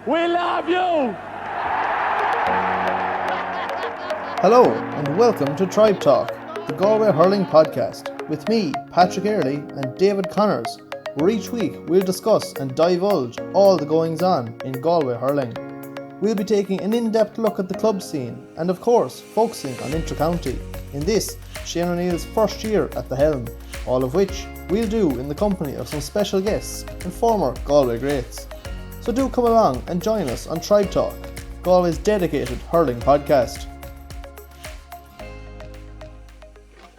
We love you! Hello and welcome to Tribe Talk, the Galway Hurling Podcast, with me, Patrick Earley and David Connors, where each week we'll discuss and divulge all the goings-on in Galway hurling. We'll be taking an in-depth look at the club scene and of course focusing on inter-county, in this, Shane O'Neill's first year at the helm, all of which we'll do in the company of some special guests and former Galway greats. So do come along and join us on Tribe Talk, Galway's dedicated hurling podcast.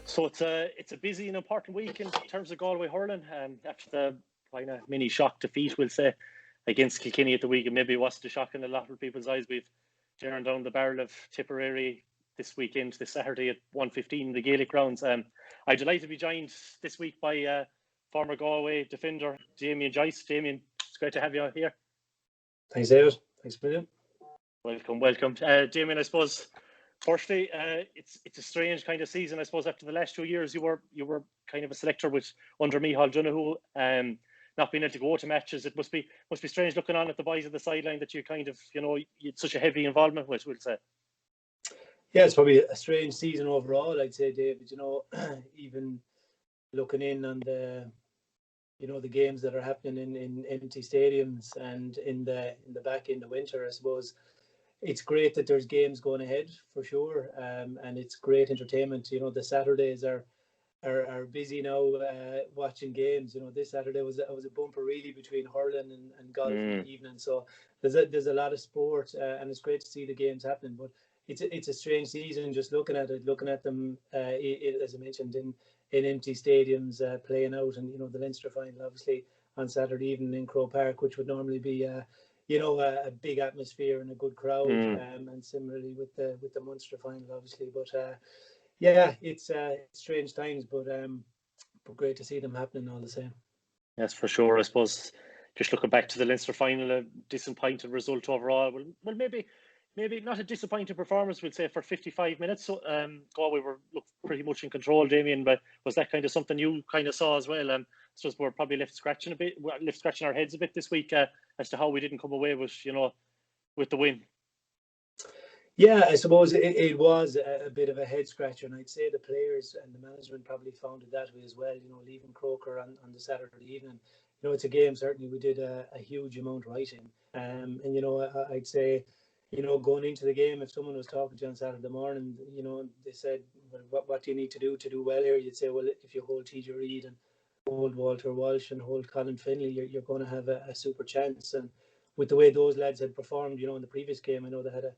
So it's a busy and important week in terms of Galway hurling. After the kind of mini shock defeat, we'll say, against Kilkenny at the weekend, maybe it wasn't a shock in a lot of people's eyes. We've turned down the barrel of Tipperary this weekend, this Saturday at 1:15 in the Gaelic grounds. I'm delighted to be joined this week by former Galway defender Damien Joyce. Damien, it's great to have you here. Thanks, David. Thanks, William. Welcome. Damien, I suppose, firstly, it's a strange kind of season. I suppose after the last 2 years, you were kind of a selector with under Micheál Donoghue, not being able to go to matches. It must be strange looking on at the boys at the sideline that you kind of, you had such a heavy involvement with, we'll say. Yeah, it's probably a strange season overall, I'd say, David. Even looking in on the games that are happening in empty stadiums and in the back in the winter, I suppose it's great that there's games going ahead for sure, and it's great entertainment. The Saturdays are busy now watching games. This Saturday was a bumper really between hurling and golf in the evening. So there's a lot of sport, and it's great to see the games happening. But it's a strange season just looking at them as I mentioned in empty stadiums playing out, and the Leinster final obviously on Saturday evening in Croke Park, which would normally be a big atmosphere and a good crowd, and similarly with the Munster final obviously. But yeah, it's strange times, but great to see them happening all the same. Yes, for sure. I suppose just looking back to the Leinster final, a disappointing result overall. Well, maybe not a disappointing performance, we'll say, for 55 minutes. So Galway were pretty much in control, Damien, but was that kind of something you kind of saw as well? So we're probably left scratching our heads a bit this week as to how we didn't come away with the win. Yeah, I suppose it was a bit of a head scratcher, and I'd say the players and the management probably found it that way as well. Leaving Croker on the Saturday evening, it's a game certainly we did a huge amount right in, and I'd say, going into the game, if someone was talking to you on Saturday morning, they said, well, what do you need to do well here? You'd say, well, if you hold TJ Reid and hold Walter Walsh and hold Colin Finlay, you're going to have a super chance. And with the way those lads had performed, in the previous game, I know they had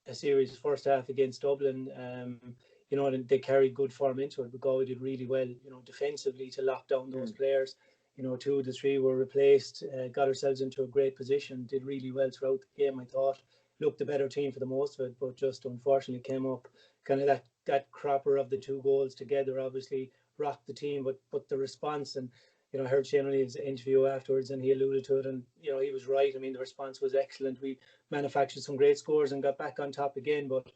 a series first half against Dublin, and they carried good form into it, but Galway did really well, defensively to lock down those players. 2 of the 3 were replaced, got ourselves into a great position, did really well throughout the game, I thought. Looked the better team for the most of it, but just unfortunately came up kind of that cropper of the 2 goals together, obviously rocked the team, but the response, and I heard Shane O'Neill's interview afterwards and he alluded to it, and he was right. I mean, the response was excellent. We manufactured some great scores and got back on top again, but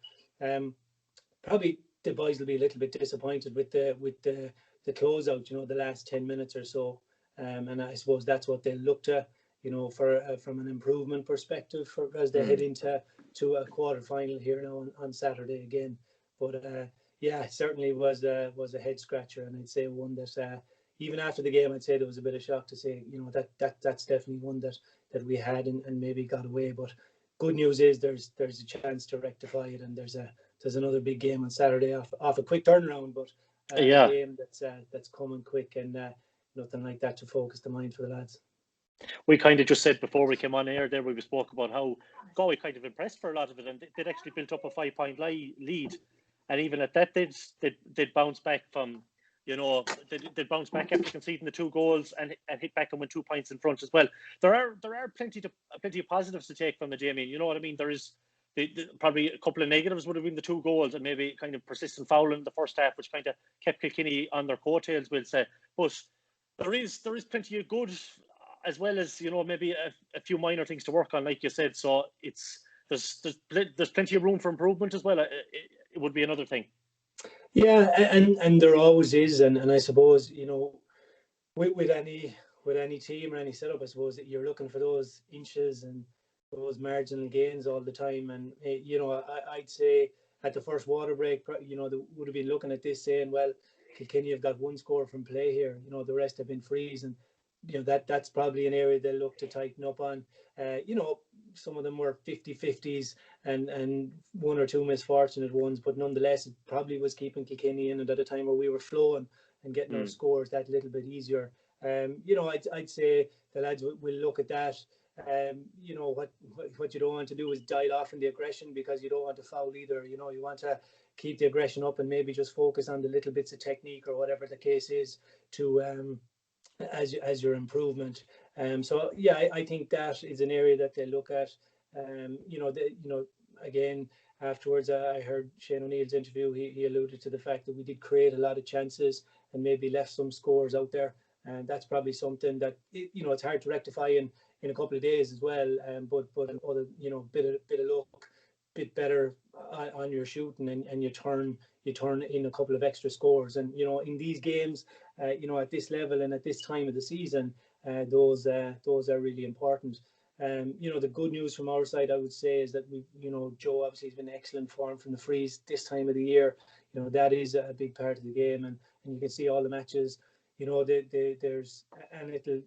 probably the boys will be a little bit disappointed with the closeout, the last 10 minutes or so, and I suppose that's what they'll look to, from an improvement perspective as they head into a quarter final here now on Saturday again. But yeah, it certainly was a head scratcher, and I'd say one that even after the game, I'd say there was a bit of shock to say, that's definitely one that we had and maybe got away. But good news is there's a chance to rectify it, and there's another big game on Saturday off a quick turnaround, but a game that's coming quick, and nothing like that to focus the mind for the lads. We kind of just said before we came on air there, we spoke about how Galway kind of impressed for a lot of it, and they'd actually built up a 5-point lead, and even at that they'd bounce back from, they'd bounce back after conceding the 2 goals and hit back and win 2 points in front as well. There are plenty of positives to take from the Damien. You know what I mean? There is probably a couple of negatives would have been the 2 goals and maybe kind of persistent fouling in the first half, which kind of kept Kilkenny on their coattails, we'll say. But there is plenty of good, as well as maybe a few minor things to work on, like you said. So there's plenty of room for improvement as well. It would be another thing. Yeah, and there always is, and I suppose with any team or any setup, I suppose that you're looking for those inches and those marginal gains all the time. And you know, I'd say at the first water break, you know, they would have been looking at this saying, well, Kilkenny have got one score from play here. You know, the rest have been frees, and you know that's probably an area they'll look to tighten up on. You know, some of them were 50-50s and one or two misfortunate ones, but nonetheless, it probably was keeping Kilkenny in, and at a time where we were flowing and getting our scores that little bit easier. You know, I'd say the lads will look at that. You know, what you don't want to do is dial off in the aggression, because you don't want to foul either. You know, you want to keep the aggression up and maybe just focus on the little bits of technique or whatever the case is to as your improvement. So yeah, I think that is an area that they look at. You know, again, afterwards, I heard Shane O'Neill's interview. He alluded to the fact that we did create a lot of chances and maybe left some scores out there, and that's probably something that you know, it's hard to rectify in a couple of days as well. But other, you know, bit of luck, bit better on your shooting, and you turn in a couple of extra scores. And you know, in these games, you know, at this level and at this time of the season, those are really important. You know, the good news from our side, I would say, is that you know, Joe obviously has been excellent form from the frees this time of the year. You know, that is a big part of the game, and you can see all the matches. You know, there's, and it'll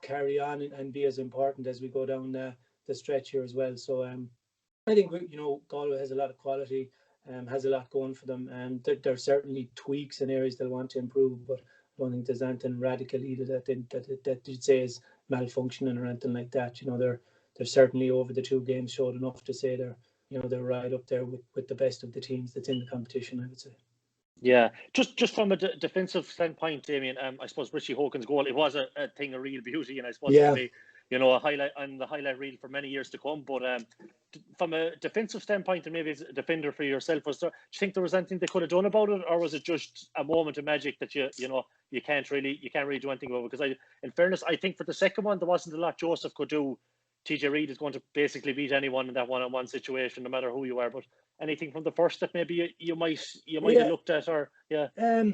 carry on and be as important as we go down the stretch here as well. So I think, you know, Galway has a lot of quality, has a lot going for them, and there are certainly tweaks and areas they'll want to improve, but I don't think there's anything radical either that you'd say is malfunctioning or anything like that. You know, they're certainly over the two games showed enough to say they're right up there with the best of the teams that's in the competition, I would say. Yeah, just from a defensive standpoint, Damien, I suppose Richie Hogan's goal, it was a thing of real beauty, and I suppose it'll be, you know, a highlight on the highlight reel for many years to come. But from a defensive standpoint, and maybe as a defender for yourself, do you think there was anything they could have done about it, or was it just a moment of magic that you can't really do anything about it? Because in fairness, I think for the second one, there wasn't a lot Joseph could do. TJ Reid is going to basically beat anyone in that one-on-one situation, no matter who you are. But anything from the first that maybe you might have looked at, or you know,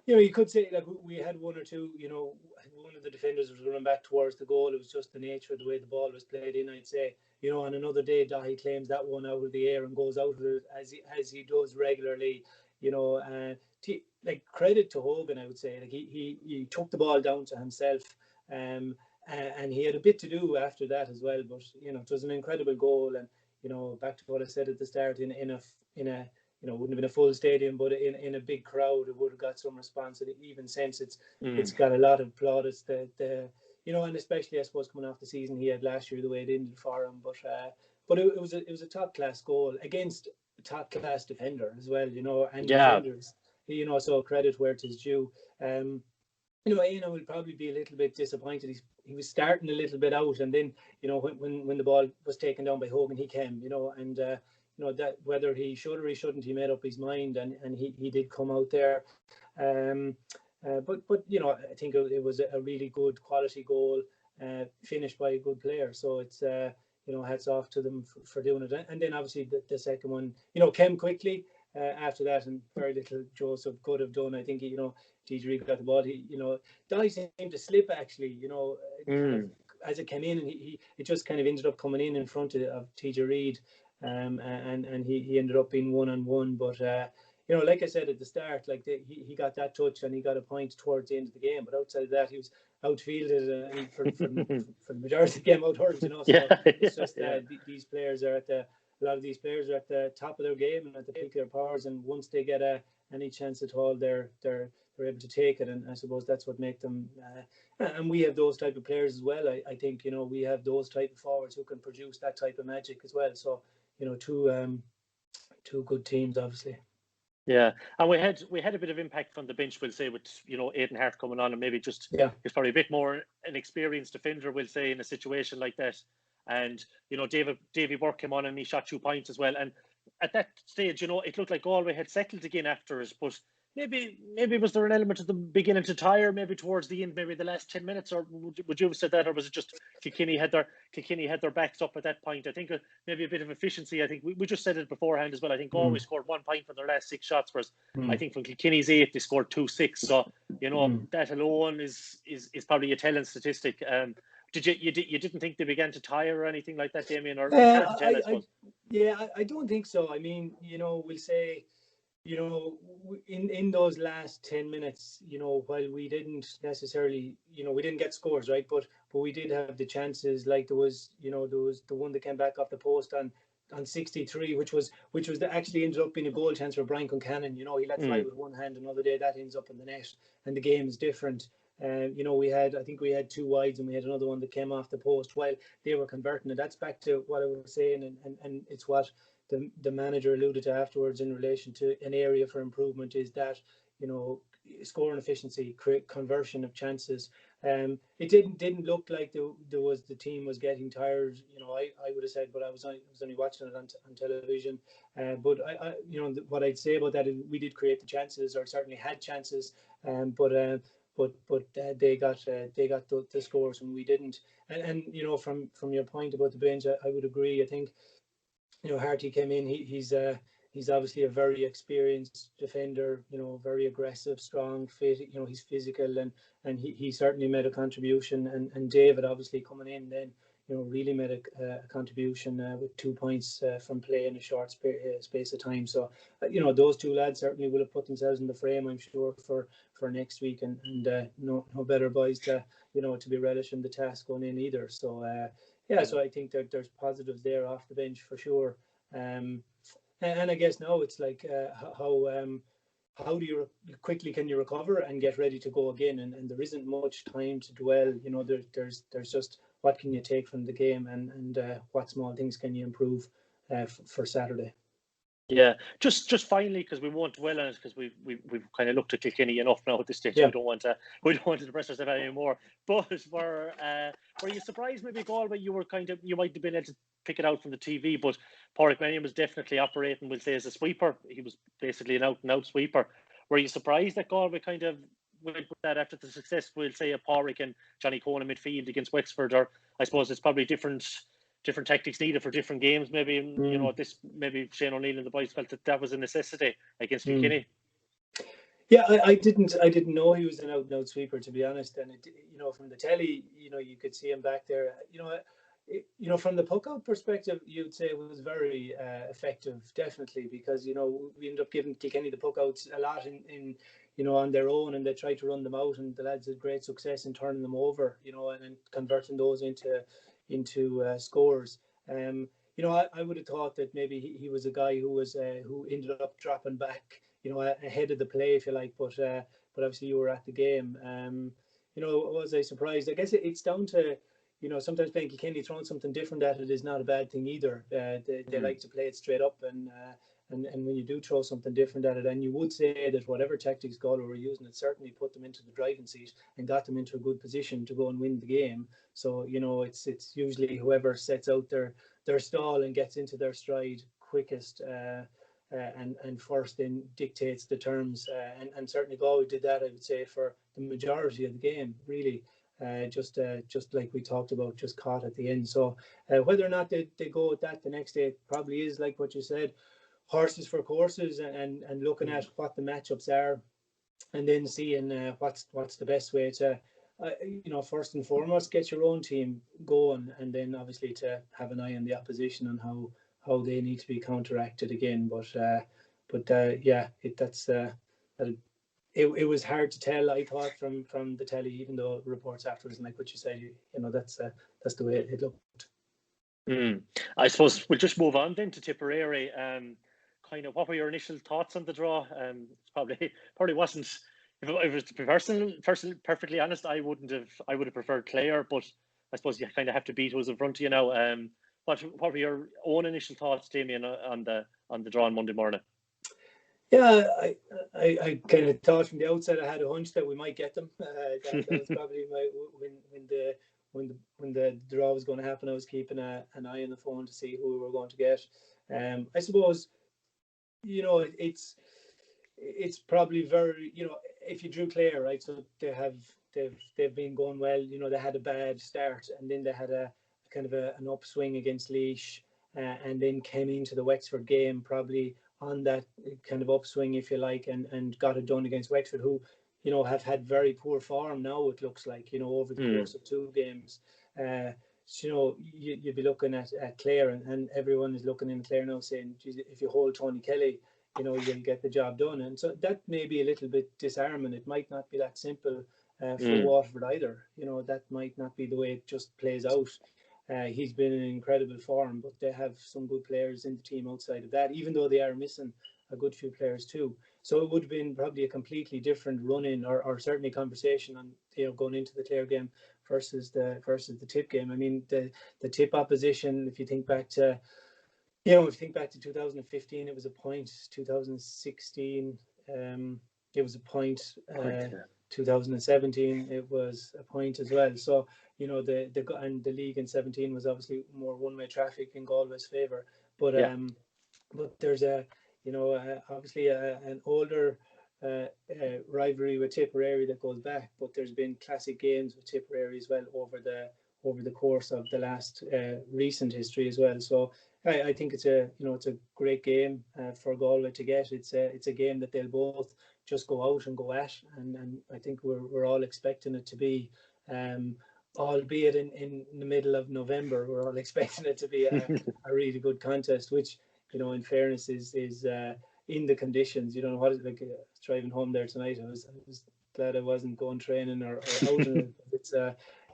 you could say, like, we had one or two. You know, one of the defenders was running back towards the goal. It was just the nature of the way the ball was played in, I'd say. You know, on another day, Dahi claims that one out of the air and goes out of it as he does regularly. You know, like, credit to Hogan, I would say. Like, he took the ball down to himself. And he had a bit to do after that as well. But you know, it was an incredible goal. And you know, back to what I said at the start, in a you know, wouldn't have been a full stadium, but in a big crowd, it would have got some response. And even since it's got a lot of plaudits. You know, and especially I suppose coming off the season he had last year, the way it ended for him. But it was a top class goal against a top class defender as well. You know, and defenders. You know, so credit where it is due. You know, Aina will probably be a little bit disappointed. He was starting a little bit out, and then, you know, when the ball was taken down by Hogan, he came, you know, and you know, that whether he should or he shouldn't, he made up his mind, and he did come out there. But you know, I think it was a really good quality goal, finished by a good player. So it's you know, hats off to them for doing it. And then obviously the second one, you know, came quickly. After that, and very little Joseph could have done. I think TJ Reid got the ball. You know, Dahi seemed to slip actually. You know, kind of, as it came in, and it just kind of ended up coming in front of TJ Reid, and he ended up being 1-on-1. But you know, like I said at the start, like he got that touch and he got a point towards the end of the game. But outside of that, he was outfielded and for the majority of the game outhurt. You know, so it's just these players are a lot of these players are at the top of their game and at the peak of their powers, and once they get any chance at all, they're able to take it, and I suppose that's what makes them. And we have those type of players as well. I think, you know, we have those type of forwards who can produce that type of magic as well. So, you know, two good teams, obviously. Yeah, and we had a bit of impact from the bench, we'll say, with, you know, Aidan Hart coming on, and maybe just he's probably a bit more an experienced defender, we'll say, in a situation like that. And, you know, Davy Burke came on and he shot 2 points as well. And at that stage, you know, it looked like Galway had settled again after us. But maybe was there an element of them beginning to tire, maybe towards the end, maybe the last 10 minutes, or would you have said that, or was it just Kilkenny had their backs up at that point? I think maybe a bit of efficiency. I think we just said it beforehand as well. I think Galway scored 1 point from their last 6 shots, whereas I think from Kilkenny's 8 they scored 2-6. So, you know, that alone is probably a telling statistic. you didn't think they began to tire or anything like that, Damien, or it's Uh, hard to tell, I I, suppose. I don't think so. I mean, we'll say, in those last 10 minutes, while we didn't necessarily, we didn't get scores, right? But we did have the chances. Like there was the one that came back off the post on 63, which was actually ended up being a goal chance for Brian Concannon. He let fly with one hand. Another day that ends up in the net, and the game is different. I think we had two wides, and we had another one that came off the post while they were converting. And that's back to what I was saying, and it's what the manager alluded to afterwards in relation to an area for improvement is that, scoring efficiency, conversion of chances. It didn't look like the team was getting tired. I would have said, but I was only watching it on television. But what I'd say about that is we did create the chances, or certainly had chances. But they got the scores when we didn't. And from your point about the bench, I would agree. I think Harty came in. He's obviously a very experienced defender. Very aggressive, strong, fit. He's physical, and he certainly made a contribution. And David obviously coming in then, really made a contribution with 2 points from play in a short space of time. So those two lads certainly will have put themselves in the frame, I'm sure, for next week, and no better boys to be relishing the task going in either. So. So I think that there's positives there off the bench for sure. And I guess now it's like how do you quickly can you recover and get ready to go again? And there isn't much time to dwell. There's just what can you take from the game, and what small things can you improve for Saturday. Yeah, just finally, because we won't dwell on it, because we've kind of looked at Kilkenny enough now at this stage. Yeah. We don't want to depress ourselves anymore. But were you surprised maybe Galway? You might have been able to pick it out from the TV, but Pádraig Mannion was definitely operating, we'll say, as a sweeper. He was basically an out and out sweeper. Were you surprised that Galway kind of went with that after the success, we'll say, of Pádraig and Johnny Cohen in midfield against Wexford? Or I suppose it's probably different tactics needed for different games. Maybe maybe Shane O'Neill and the boys felt that was a necessity against Kilkenny. Yeah, I didn't know he was an out and out sweeper, to be honest. And from the telly, you could see him back there. From the puck out perspective, you'd say it was very effective, definitely, because we ended up giving Kilkenny the puck outs a lot in on their own, and they tried to run them out, and the lads had great success in turning them over, and converting those into scores. I would have thought that maybe he was a guy who ended up dropping back, ahead of the play, if you like. But obviously you were at the game. Was I surprised? I guess it's down to, sometimes playing Kilkenny, throwing something different at it is not a bad thing either. They like to play it straight up, and when you do throw something different at it, and you would say that whatever tactics Galway were using, it certainly put them into the driving seat and got them into a good position to go and win the game. So it's usually whoever sets out their stall and gets into their stride quickest and first then dictates the terms. And certainly Galway did that, I would say, for the majority of the game, really. Just like we talked about, just caught at the end. So whether or not they go with that the next day, it probably is like what you said, horses for courses, and looking at what the matchups are, and then seeing what's the best way to first and foremost get your own team going, and then obviously to have an eye on the opposition and how they need to be counteracted again. It was hard to tell, I thought, from the telly, even though reports afterwards, and like what you say, that's the way it looked. I suppose we'll just move on then to Tipperary. Kind of, what were your initial thoughts on the draw? Probably wasn't. If I was to be perfectly honest, I would have preferred Clare, but I suppose you kind of have to beat who's in front of you now. What were your own initial thoughts, Damien, on the draw on Monday morning? Yeah, I kind of thought from the outset, I had a hunch that we might get them. That was probably when the draw was going to happen. I was keeping an eye on the phone to see who we were going to get. I suppose, it's probably very, if you drew Clare, right, so they've been going well. They had a bad start, and then they had a kind of an upswing against Laois, and then came into the Wexford game probably on that kind of upswing, if you like, and got it done against Wexford, who have had very poor form now, it looks like, over the course of two games. So, you know, you'd be looking at Clare, and everyone is looking in Clare now saying, geez, if you hold Tony Kelly, you know, you'll get the job done. And so that may be a little bit disarming. It might not be that simple for Waterford either. You know, that might not be the way it just plays out. He's been in incredible form, but they have some good players in the team outside of that, even though they are missing a good few players too. So it would have been probably a completely different run-in, or certainly conversation on, you know, going into the Clare game versus the Tip game. I mean, the Tip opposition, if you think back to, you know, if you think back to 2015, it was a point. 2016, it was a point. 2017, it was a point as well. So, you know, the league in 17 was obviously more one-way traffic in Galway's favour. But but there's you know, obviously an older rivalry with Tipperary that goes back. But there's been classic games with Tipperary as well over the course of the last recent history as well. So I think it's a great game for Galway to get. It's a game that they'll both just go out and go at, and I think we're all expecting it to be, albeit in the middle of November, we're all expecting it to be a really good contest, which, you know, in fairness is in the conditions. You know what it's like driving home there tonight. I was glad I wasn't going training or out in it. It's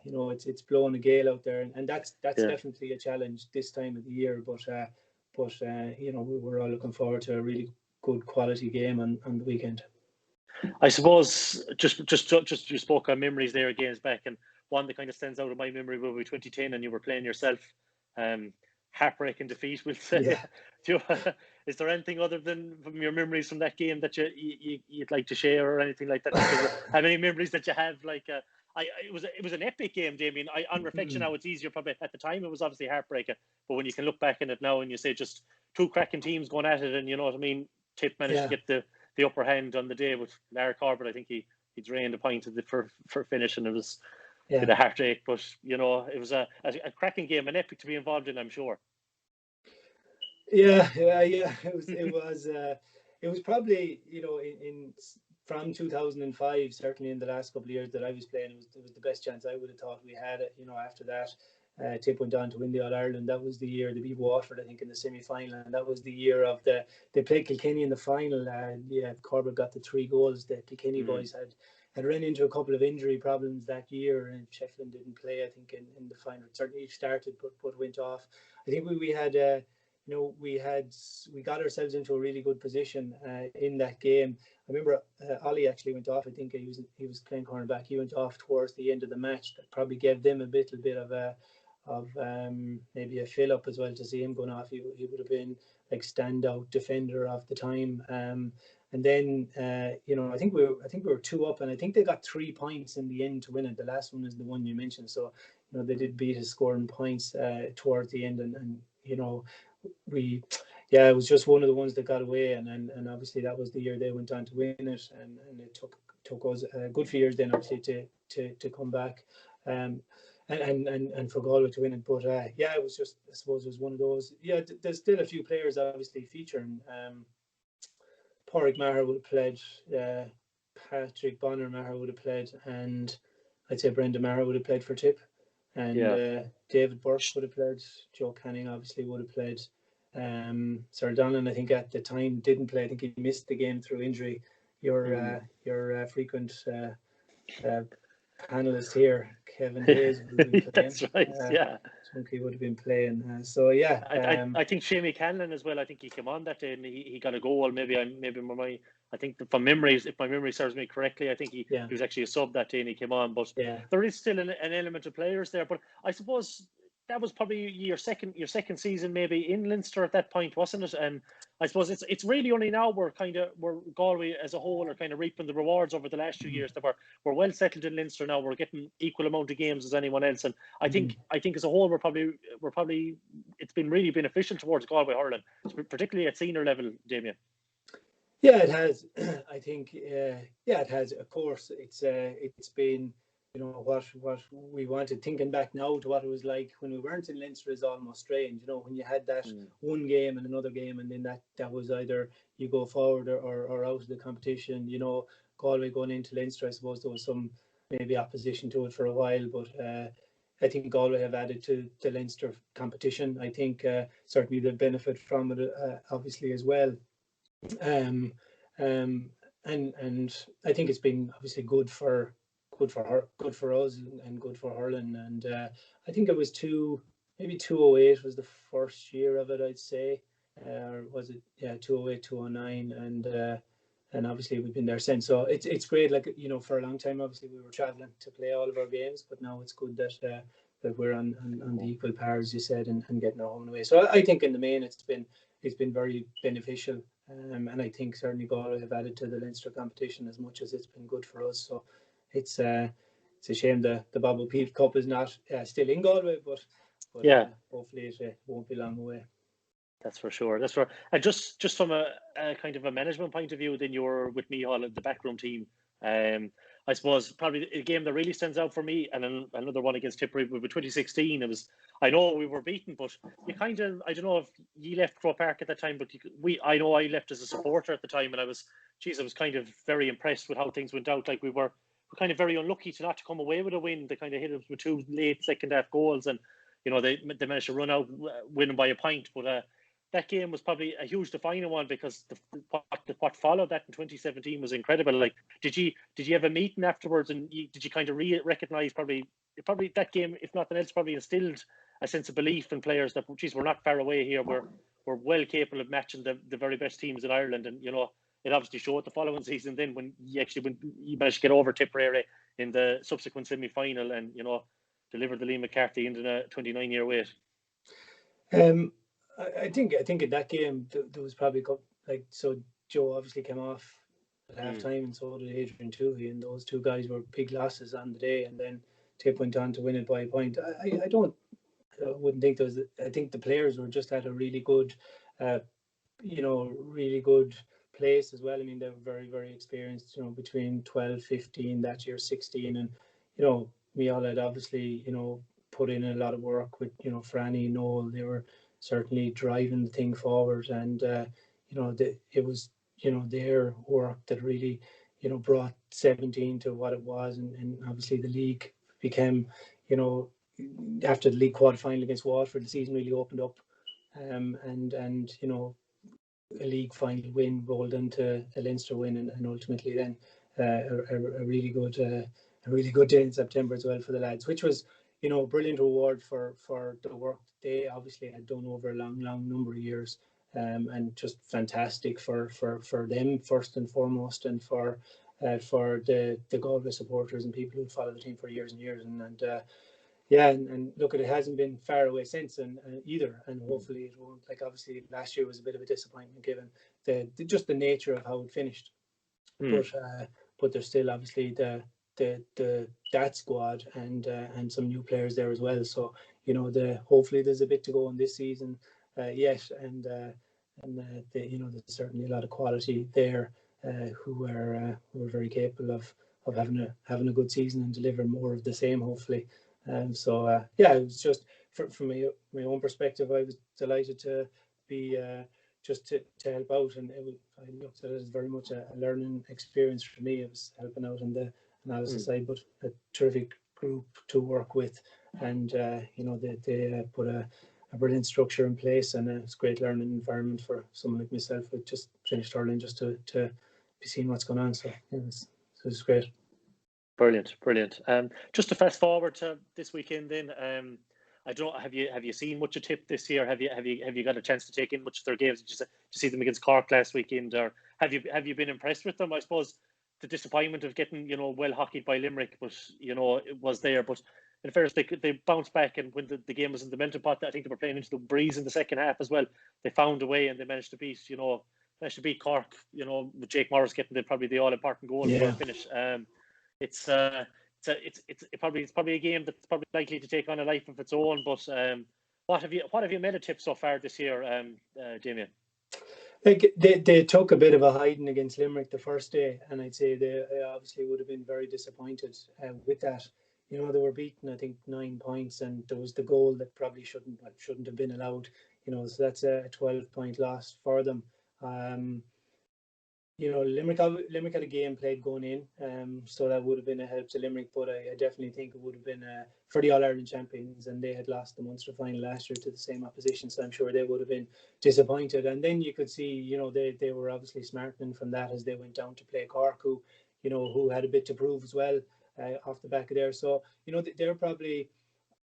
you know, it's blowing a gale out there, and that's definitely a challenge this time of the year. But you know, we're all looking forward to a really good quality game on the weekend. I suppose just you spoke on memories there of games back, and one that kind of stands out in my memory will be 2010, and you were playing yourself. Heartbreaking defeat, we'll say. Yeah. Is there anything other than from your memories from that game that you'd like to share, or anything like that? How many memories that you have? Like, it was an epic game, Damien. On reflection now, it's easier probably. At the time, it was obviously heartbreaking, but when you can look back in it now and you say just two cracking teams going at it, and you know what I mean, Tip managed to get the upper hand on the day with Larry Corbett. I think he drained a pint of for finish, and it was a bit of heartache. But you know, it was a cracking game, an epic to be involved in, I'm sure. Yeah. It was probably, you know, in from 2005, certainly in the last couple of years that I was playing, it was the best chance I would have thought we had. You know, after that, Tip went on to win the All Ireland. That was the year they beat Waterford, I think, in the semi-final, and that was the year of they played Kilkenny in the final. Corbett got the 3 goals. The Kilkenny boys had run into a couple of injury problems that year, and Shefflin didn't play, I think, in the final. Certainly started, but went off. I think we had. You know, we got ourselves into a really good position in that game. I remember Ollie actually went off. I think he was playing cornerback. He went off towards the end of the match. That probably gave them a little bit of maybe a fill up as well to see him going off. He would have been like standout defender of the time. And then you know, I think we were 2 up, and I think they got 3 points in the end to win it. The last one is the one you mentioned. So, you know, they did beat us scoring points towards the end, and you know, it was just one of the ones that got away, and obviously that was the year they went on to win it, and it took us a good few years then obviously to come back, and for Galway to win it. But it was just, I suppose it was one of those. Yeah, there's still a few players obviously featuring. Pádraig Maher would have played, Patrick Bonner Maher would have played, and I'd say Brendan Maher would have played for Tip. And David Burke would have played. Joe Canning obviously would have played. Sir Donlan, I think at the time, didn't play. I think he missed the game through injury. Your frequent panelist here, Kevin Hayes, would have been playing. That's right. I think he would have been playing. I think Shamie Canlan as well. I think he came on that day and he got a goal. I think from memories, if my memory serves me correctly, I think he was actually a sub that day and he came on. But there is still an element of players there. But I suppose that was probably your second season maybe in Leinster at that point, wasn't it? And I suppose it's really only now we're Galway as a whole are kind of reaping the rewards over the last few years that we're well settled in Leinster now. We're getting equal amount of games as anyone else, and I think as a whole we're probably it's been really beneficial towards Galway hurling, particularly at senior level, Damien. Yeah, it has. I think it has. Of course, it's been, you know, what we wanted. Thinking back now to what it was like when we weren't in Leinster is almost strange. You know, when you had that one game and another game, and then that was either you go forward or out of the competition. You know, Galway going into Leinster, I suppose there was some maybe opposition to it for a while, but I think Galway have added to the Leinster competition. I think certainly they'll benefit from it, obviously as well. Um, um, and I think it's been obviously good for us, and good for hurling. And I think it was maybe 208 was the first year of it, I'd say. Or was it, yeah, 208, 209, and obviously we've been there since. So it's great. Like, for a long time, obviously we were traveling to play all of our games, but now it's good that we're on the equal par, as you said, and getting our home and away. So I think in the main it's been very beneficial. And I think certainly Galway have added to the Leinster competition as much as it's been good for us. So it's a shame the Bob O'Keefe Cup is not still in Galway, but Yeah, hopefully it won't be long away. that's for sure. That's for, and just from a kind of a management point of view, then you're with me all in the backroom team. I suppose probably a game that really stands out for me, and another one against Tipperary with 2016. It was, I know we were beaten, but you kind of, I don't know if you left Crow Park at that time, but I know I left as a supporter at the time, and I was kind of very impressed with how things went out. Like we were kind of very unlucky to not to come away with a win. They kind of hit us with 2 late second half goals, and they managed to run out winning by a point, but. That game was probably a huge defining one, because what followed that in 2017 was incredible. Like, did you have a meeting afterwards, and did you kind of recognize probably that game, if nothing else, probably instilled a sense of belief in players that, geez, we're not far away here. We're well capable of matching the very best teams in Ireland, and it obviously showed the following season. Then when you managed to get over Tipperary in the subsequent semi-final, and delivered the Liam McCarthy into a 29-year wait. I think in that game there was probably so Joe obviously came off at half time, and so did Adrian Toohey, and those two guys were big losses on the day, and then Tip went on to win it by a point. I wouldn't think there was. I think the players were just at a really good, really good place as well. I mean, they were very, very experienced. Between 12, 15, that year 16, and we all had obviously put in a lot of work with Franny, Noel. They were certainly driving the thing forward, and it was their work that really brought 17 to what it was, and obviously the league became after the league quarter final against Waterford, the season really opened up, and a league final win rolled into a Leinster win, and ultimately then a really good day in September as well for the lads, which was brilliant reward for the work they obviously had done over a long number of years, and just fantastic for them first and foremost, and for the Galway supporters and people who followed the team for years and years, and look, it hasn't been far away since, and either, and hopefully it won't. Like, obviously last year was a bit of a disappointment given just the nature of how it finished, but there's still obviously that squad, and some new players there as well. So hopefully there's a bit to go in this season yet, and there's certainly a lot of quality there who are very capable of having a good season and delivering more of the same, hopefully. It was just from my own perspective, I was delighted to be just to help out, and I looked at it as very much a learning experience for me. It was helping out on the analysis side, but a terrific group to work with, and they put a brilliant structure in place, and it's a great learning environment for someone like myself who just finished hurling, just to be seeing what's going on. So it's great. Brilliant. Just to fast forward to this weekend, then, I don't know, have you seen much of Tip this year? Have you got a chance to take in much of their games? Did you see them against Cork last weekend, or have you been impressed with them? I suppose the disappointment of getting well hockeyed by Limerick, but it was there. But in fairness, they bounced back, and when the game was in the melting pot, I think they were playing into the breeze in the second half as well. They found a way, and they managed to beat Cork. With Jake Morris getting probably the all important goal for a finish. It's probably a game that's probably likely to take on a life of its own. But what have you made of Tip so far this year, Damien? They took a bit of a hiding against Limerick the first day, and I'd say they obviously would have been very disappointed with that. They were beaten, I think, 9 points, and there was the goal that probably shouldn't have been allowed. So that's a 12-point loss for them. Limerick had a game played going in, so that would have been a help to Limerick. But I definitely think it would have been for the All Ireland champions, and they had lost the Munster final last year to the same opposition, so I'm sure they would have been disappointed. And then you could see, they were obviously smartening from that as they went down to play Cork, who had a bit to prove as well off the back of there. So they're probably.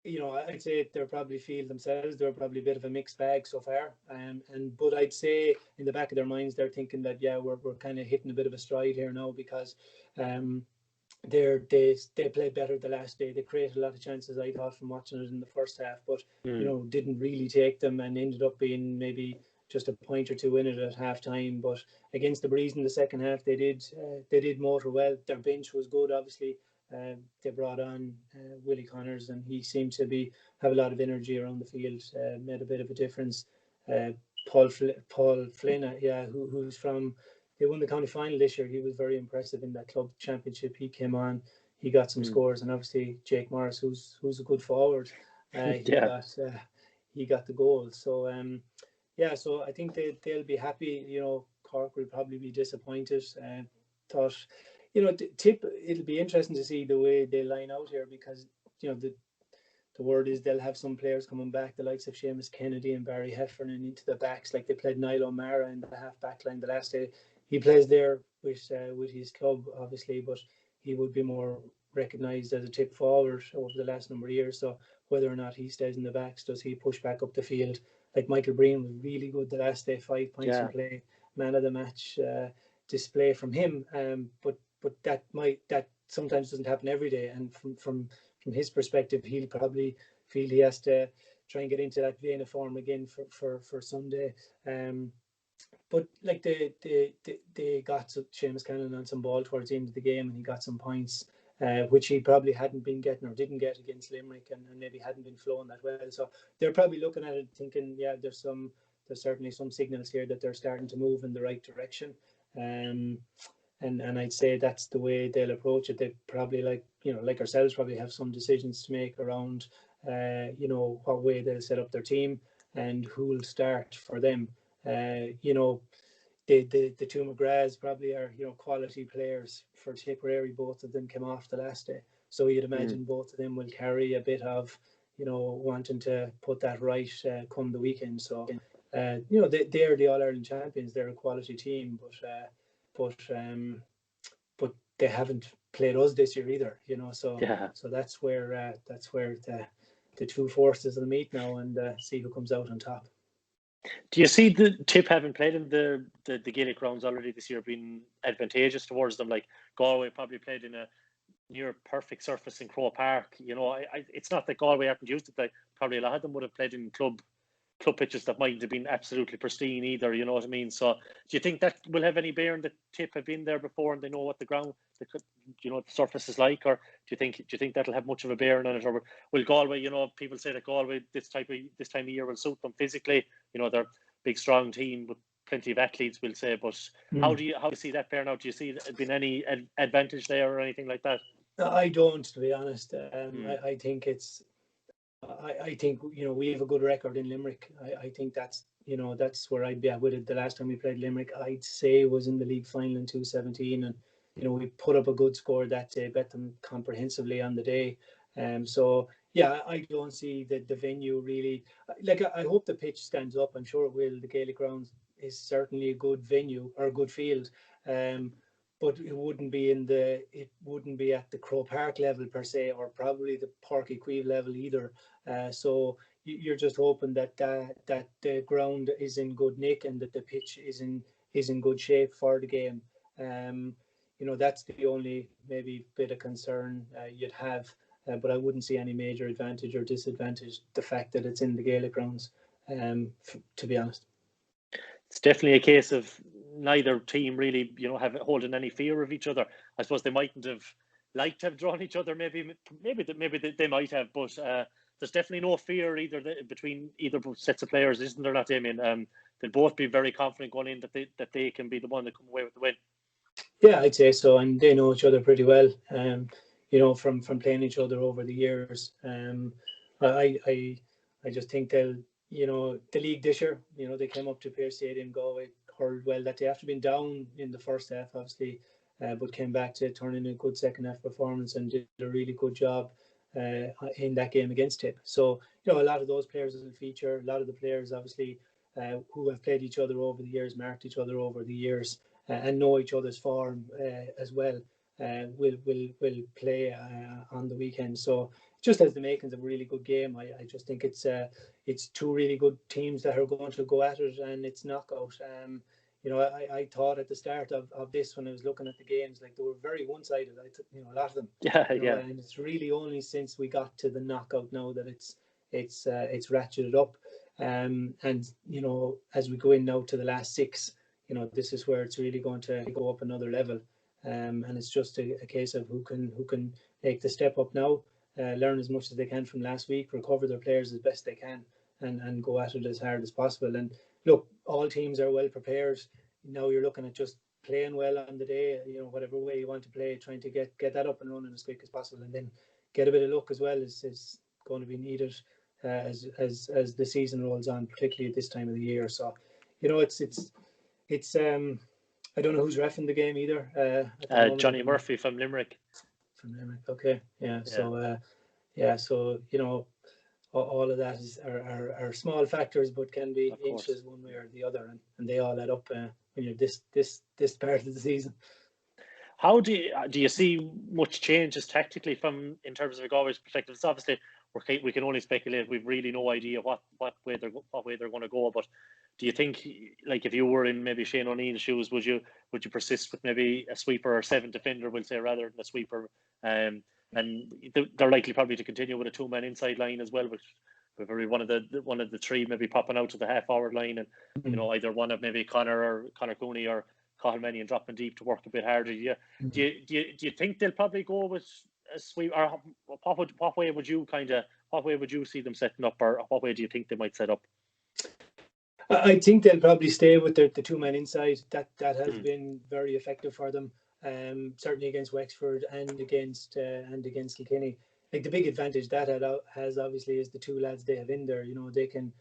I'd say they're probably feel themselves. They're probably a bit of a mixed bag so far. But I'd say in the back of their minds, they're thinking that we're kind of hitting a bit of a stride here now because they played better the last day. They created a lot of chances, I thought, from watching it in the first half, but didn't really take them and ended up being maybe just a point or two in it at half time. But against the Breeze in the second half, they did motor well. Their bench was good, obviously. They brought on Willie Connors, and he seemed to have a lot of energy around the field. Made a bit of a difference. Paul Flynn, who's from. They won the county final this year. He was very impressive in that club championship. He came on. He got some scores, and obviously Jake Morris, who's a good forward. He got the goal. So so I think they'll be happy. Cork will probably be disappointed. Thought. Tip, it'll be interesting to see the way they line out here because, the word is they'll have some players coming back, the likes of Seamus Kennedy and Barry Heffernan into the backs, like they played Niall O'Mara in the half back line the last day. He plays there with his club, obviously, but he would be more recognised as a tip forward over the last number of years. So whether or not he stays in the backs, does he push back up the field? Like Michael Breen was really good the last day, 5 points in play, man of the match display from him. But that sometimes doesn't happen every day, and from his perspective, he'll probably feel he has to try and get into that vein of form again for Sunday. But like they got Seamus Cannon on some ball towards the end of the game, and he got some points, which he probably hadn't been getting or didn't get against Limerick, and maybe hadn't been flowing that well. So they're probably looking at it thinking, there's certainly some signals here that they're starting to move in the right direction. And I'd say that's the way they'll approach it. They probably like ourselves probably have some decisions to make around what way they'll set up their team and who will start for them. The two McGraths probably are quality players for Tipperary. Both of them came off the last day, so you'd imagine both of them will carry a bit of wanting to put that right come the weekend. So they're the All Ireland champions. They're a quality team, but they haven't played us this year either, so that's where the two forces will meet now and see who comes out on top. Do you see the Tip having played in the Gaelic rounds already this year being advantageous towards them? Like Galway probably played in a near perfect surface in Croke Park. It's not that Galway haven't used it. Like probably a lot of them would have played in club pitches that mightn't have been absolutely pristine either, you know what I mean? So do you think that will have any bearing that Tip have been there before and they know what the ground, the surface is like, or do you think that'll have much of a bearing on it? Or will Galway, people say that Galway this time of year will suit them physically, they're a big strong team with plenty of athletes, we'll say, but how do you see that bearing out? Do you see it been any advantage there or anything like that? I don't, to be honest. I think it's I think we have a good record in Limerick. I think that's where I'd be at with it. The last time we played Limerick, I'd say was in the league final in 2017, and we put up a good score that day, bet them comprehensively on the day. So I don't see the venue really. Like I hope the pitch stands up. I'm sure it will. The Gaelic grounds is certainly a good venue or a good field. But it wouldn't be at the Croke Park level per se, or probably the Páirc Uí Chaoimh level either. So you're just hoping that the ground is in good nick and that the pitch is in good shape for the game. That's the only maybe bit of concern you'd have, but I wouldn't see any major advantage or disadvantage the fact that it's in the Gaelic grounds. To be honest, it's definitely a case of neither team really, holding any fear of each other. I suppose they mightn't have liked to have drawn each other. Maybe they might have, but there's definitely no fear between either sets of players, isn't there? Not Damien. They'll both be very confident going in that they can be the one that come away with the win. Yeah, I'd say so, and they know each other pretty well. From playing each other over the years. I just think they'll. The league this year, they came up to Pearse Stadium, Galway, hurled well that day after being down in the first half, obviously, but came back to turn in a good second half performance and did a really good job in that game against Tip. So, a lot of those players will feature. A lot of the players, obviously, who have played each other over the years, marked each other over the years, and know each other's form as well, will play on the weekend. So, just as the makings of a really good game, I just think it's two really good teams that are going to go at it, and it's knockout. I thought at the start of this, when I was looking at the games, like they were very one-sided. A lot of them. Yeah. And it's really only since we got to the knockout now that it's ratcheted up. And as we go in now to the last six, this is where it's really going to go up another level. And it's just a case of who can make the step up now, learn as much as they can from last week, recover their players as best they can, and go at it as hard as possible. And look, all teams are well prepared. Now you're looking at just playing well on the day, whatever way you want to play, trying to get that up and running as quick as possible, and then get a bit of luck as well is going to be needed as the season rolls on, particularly at this time of the year. So, it's I don't know who's reffing the game either. Johnny Murphy from Limerick. Okay, yeah. So all of that are small factors, but can be inches one way or the other, and they all add up when you're this part of the season. How do you see much changes tactically in terms of Galway's perspective? It's obviously we can only speculate. We've really no idea what way they're going to go. But do you think, like, if you were in maybe Shane O'Neill's shoes, would you persist with maybe a sweeper or 7 defender, we'll say, rather than a sweeper? And they're likely probably to continue with a 2-man inside line as well, which with one of the three maybe popping out to the half-forward line, and either one of maybe Conor Cooney or Cathal Mannion dropping deep to work a bit harder. Do you think they'll probably go with a sweep, or what way would you see them setting up, or what way do you think they might set up? I think they'll probably stay with the 2-man inside. That has been very effective for them. Certainly against Wexford and against Kilkenny. Like, the big advantage that has obviously is the two lads they have in there. They can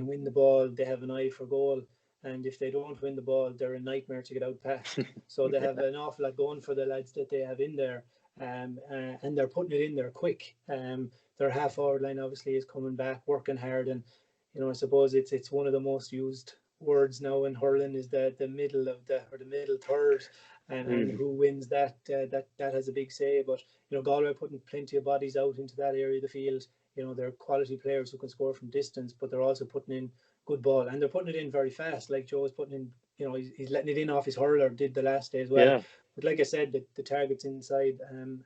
win the ball. They have an eye for goal, and if they don't win the ball, they're a nightmare to get out past. So they have an awful lot going for the lads that they have in there, and they're putting it in there quick. Their half-forward line obviously is coming back, working hard, and I suppose it's one of the most used words now in hurling is the middle of the middle third, and who wins that has a big say. But Galway putting plenty of bodies out into that area of the field. They're quality players who can score from distance, but they're also putting in good ball, and they're putting it in very fast. Like Joe is putting in, he's letting it in off his hurler, did the last day as well. Yeah. But like I said, the targets inside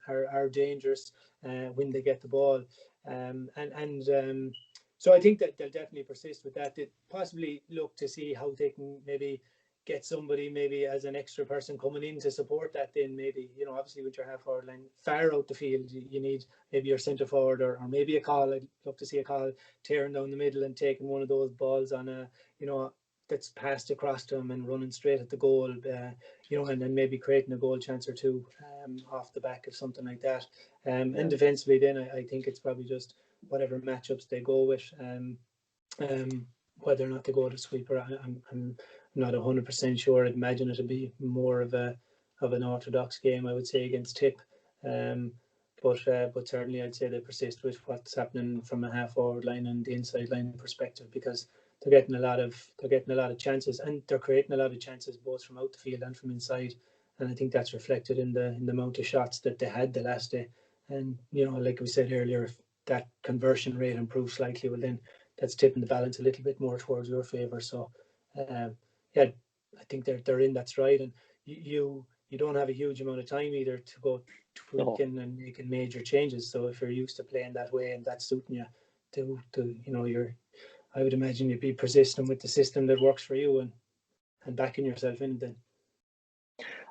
are dangerous when they get the ball, so I think that they'll definitely persist with that. They possibly look to see how they can maybe get somebody maybe as an extra person coming in to support that. Then maybe, obviously with your half-forward line far out the field, you need maybe your centre forward or maybe a call. I'd love to see a call tearing down the middle and taking one of those balls on a, that's passed across to him and running straight at the goal, and then maybe creating a goal chance or two off the back of something like that. And defensively, then I think it's probably just whatever matchups they go with, whether or not they go to sweeper. I'm not 100% sure. I'd imagine it'd be more of an orthodox game, I would say, against Tip. But certainly I'd say they persist with what's happening from a half-forward line and the inside line perspective, because they're getting a lot of chances, and they're creating a lot of chances both from out the field and from inside. And I think that's reflected in the amount of shots that they had the last day. And like we said earlier, if that conversion rate improves slightly, well, then that's tipping the balance a little bit more towards your favour. So I think they're in that stride, and you don't have a huge amount of time either to go tweaking and making major changes. So if you're used to playing that way and that's suiting you, I would imagine you'd be persistent with the system that works for you and backing yourself in then.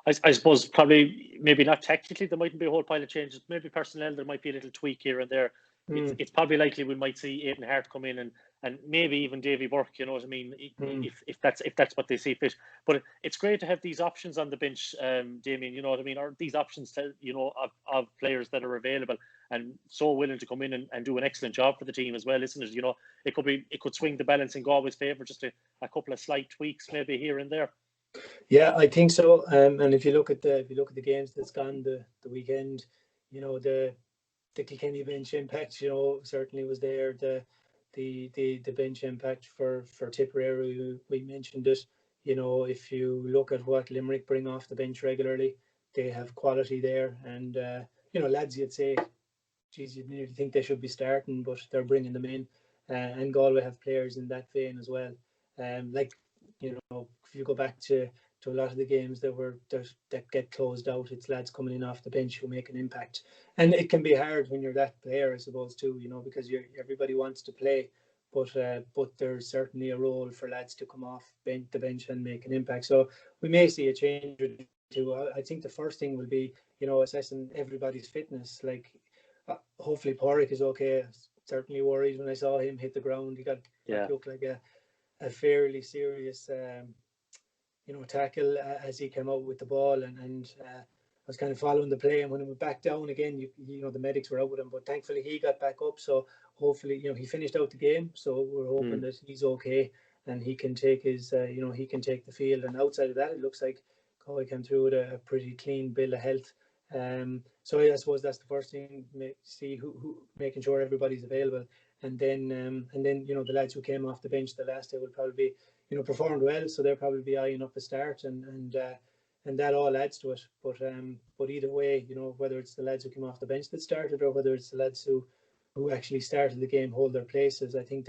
I suppose probably maybe not tactically, there mightn't be a whole pile of changes. Maybe personnel, there might be a little tweak here and there. It's probably likely we might see Aidan Hart come in and maybe even Davy Burke, you know what I mean, if that's what they see fit. But it's great to have these options on the bench, Damien, you know what I mean, or these options of players that are available and so willing to come in and do an excellent job for the team as well, isn't it? It could swing the balance in Galway's favour, just a couple of slight tweaks maybe here and there. Yeah, I think so. And if you look at the games that's gone the weekend, the Kilkenny bench impact, certainly was there. The bench impact for Tipperary, we mentioned it. If you look at what Limerick bring off the bench regularly, they have quality there. And lads, you'd say, geez, you'd nearly think they should be starting, but they're bringing them in. And Galway have players in that vein as well. If you go back to a lot of the games that get closed out, it's lads coming in off the bench who make an impact. And it can be hard when you're that player, I suppose, too, because everybody wants to play. But there's certainly a role for lads to come off the bench and make an impact. So we may see a change or two. I think the first thing will be, assessing everybody's fitness. Like, hopefully Porrick is okay. Certainly worried when I saw him hit the ground. He looked like a fairly serious tackle as he came out with the ball, and I was kind of following the play. And when he went back down again, the medics were out with him, but thankfully he got back up. So hopefully, he finished out the game. So we're hoping that he's okay and he can take he can take the field. And outside of that, it looks like Galway came through with a pretty clean bill of health. So I suppose that's the first thing. See who making sure everybody's available, and then the lads who came off the bench the last day will probably be, performed well, so they'll probably be eyeing up a start, and that all adds to it. But either way, whether it's the lads who came off the bench that started or whether it's the lads who actually started the game hold their places, I think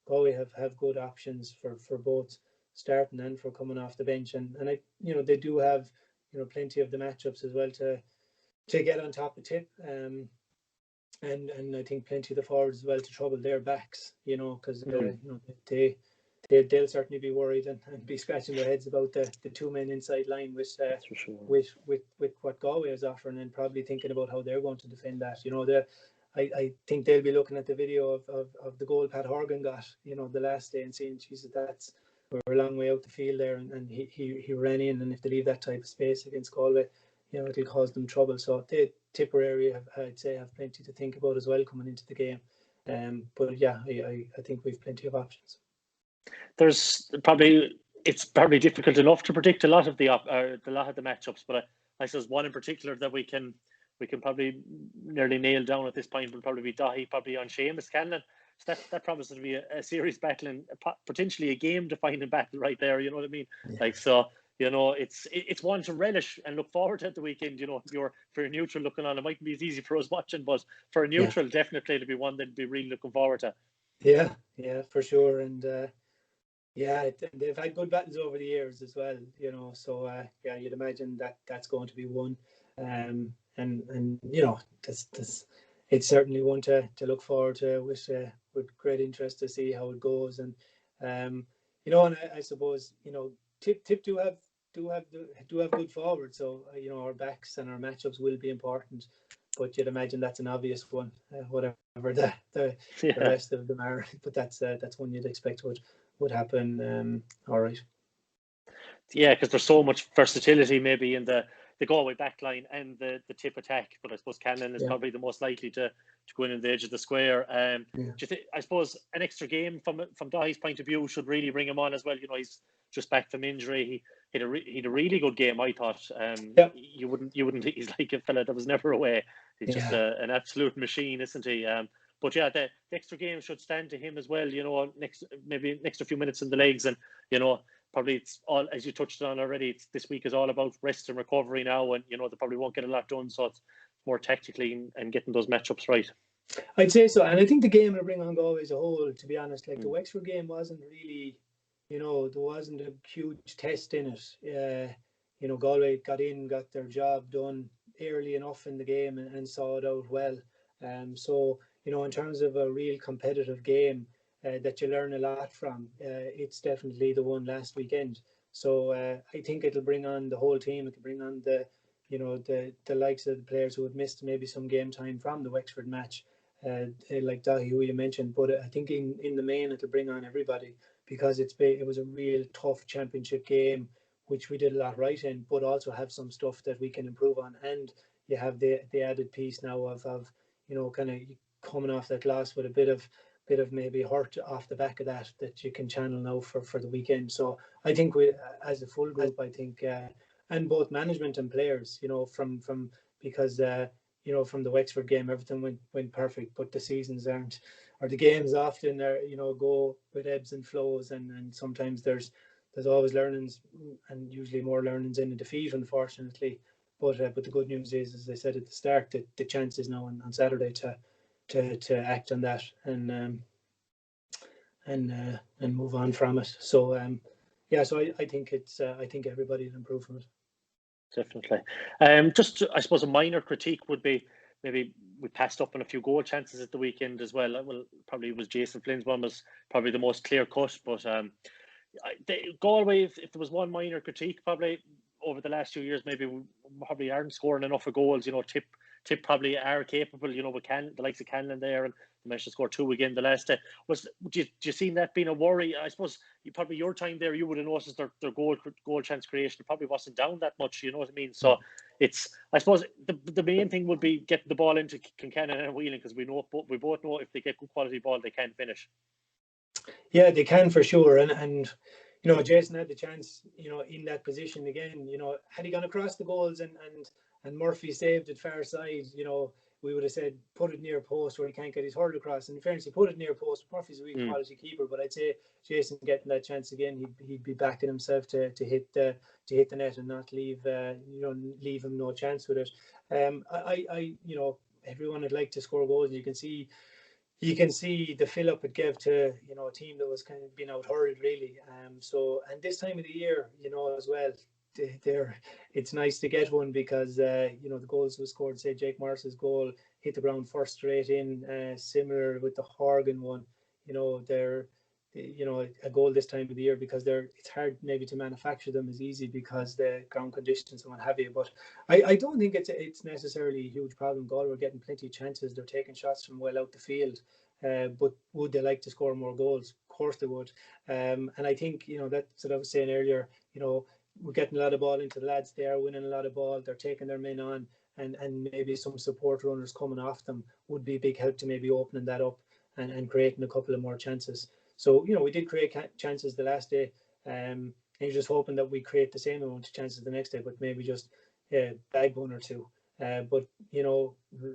Galway have good options for both starting and for coming off the bench, and they do have plenty of the matchups as well to get on top of Tip, and I think plenty of the forwards as well to trouble their backs, because they'll certainly be worried and be scratching their heads about the two men inside line with what Galway is offering, and probably thinking about how they're going to defend that. I think they'll be looking at the video of the goal Pat Horgan got, the last day, and saying, Jesus, we're a long way out the field there, and he ran in, and if they leave that type of space against Galway, it'll cause them trouble. So Tipperary I'd say have plenty to think about as well coming into the game. But yeah, I think we've plenty of options. It's probably difficult enough to predict a lot of the matchups, but I suppose one in particular that we can probably nearly nail down at this point will probably be Dahi probably on Seamus Scanlon. So that promises to be a serious battle and potentially a game-defining battle right there. You know what I mean? Yeah. It's one to relish and look forward to at the weekend. If you're for a neutral looking on, it mightn't be as easy for us watching, but for a neutral, definitely it'll be one that'd be really looking forward to. Yeah, for sure, and they've had good battles over the years as well. So you'd imagine that's going to be one, and that's it's certainly one to look forward to with great interest to see how it goes, and and I suppose Tip do have good forwards, so our backs and our matchups will be important, but you'd imagine that's an obvious one, whatever the rest of them are, but that's one you'd expect would happen. All right. Yeah, because there's so much versatility maybe in the Galway backline and the Tip attack, but I suppose Cannon is probably the most likely to go in the edge of the square. I suppose an extra game from Dahi's point of view should really bring him on as well. He's just back from injury. He had a really good game, I thought. You wouldn't. He's like a fella that was never away. He's just an absolute machine, isn't he? But yeah, the extra game should stand to him as well. Maybe an extra few minutes in the legs, and probably it's all, as you touched on already. This week is all about rest and recovery now, and they probably won't get a lot done. So it's more tactically and getting those matchups right. I'd say so, and I think the game will bring on Galway as a whole. To be honest, like the Wexford game wasn't really, there wasn't a huge test in it. Galway got their job done early enough in the game and saw it out well. So in terms of a real competitive game that you learn a lot from, it's definitely the one last weekend. So I think it'll bring on the whole team. It'll bring on the likes of the players who had missed maybe some game time from the Wexford match, like Dahi, who you mentioned. But I think in the main it'll bring on everybody, because it was a real tough championship game, which we did a lot right in, but also have some stuff that we can improve on. And you have the added piece now of kind of coming off that loss with a bit of bit of maybe hurt off the back of that you can channel now for the weekend. So I think we, as a full group, I think, and both management and players, from because from the Wexford game, everything went perfect, but the seasons aren't, or the games often are, go with ebbs and flows, and sometimes there's always learnings, and usually more learnings in a defeat, unfortunately. But the good news is, as I said at the start, that the chance is now on Saturday to act on that and move on from it. So so I think I think everybody will improve from it. Definitely. Just, I suppose, a minor critique would be maybe we passed up on a few goal chances at the weekend as well. Well, probably was Jason Flynn's one was probably the most clear cut, but Galway, if there was one minor critique, probably over the last 2 years, maybe we probably aren't scoring enough of goals. Tip probably are capable. With the likes of Canlan there, and they managed to score 2 again the last day. Do you see that being a worry? I suppose probably your time there, you would have noticed their goal chance creation probably wasn't down that much. You know what I mean? So it's, I suppose the main thing would be getting the ball into Kincannon and Whelan, because we both know if they get good quality ball, they can finish. Yeah, they can for sure, and Jason had the chance, in that position again. Had he gone across the goals and Murphy saved it far side, we would have said put it near post where he can't get his hurl across. And in fairness, he put it near post. Murphy's a real quality keeper, but I'd say Jason getting that chance again, he'd be backing himself to hit the net and not leave him no chance with it. Everyone would like to score goals, and you can see the fill up it gave to a team that was kind of being out hurled really. And this time of the year, as well, it's nice to get one, because the goals was scored. Say Jake Morris's goal hit the ground first straight in. Similar with the Horgan one. They're a goal this time of the year, because it's hard maybe to manufacture them as easy because the ground conditions and what have you. But I don't think it's necessarily a huge problem. Galway are getting plenty of chances. They're taking shots from well out the field. But would they like to score more goals? Of course they would. And I think that's what I was saying earlier. We're getting a lot of ball into the lads. They are winning a lot of ball. They're taking their men on, and maybe some support runners coming off them would be a big help to maybe opening that up and creating a couple of more chances. So, we did create chances the last day, and you're just hoping that we create the same amount of chances the next day, but maybe just bag one or two. But,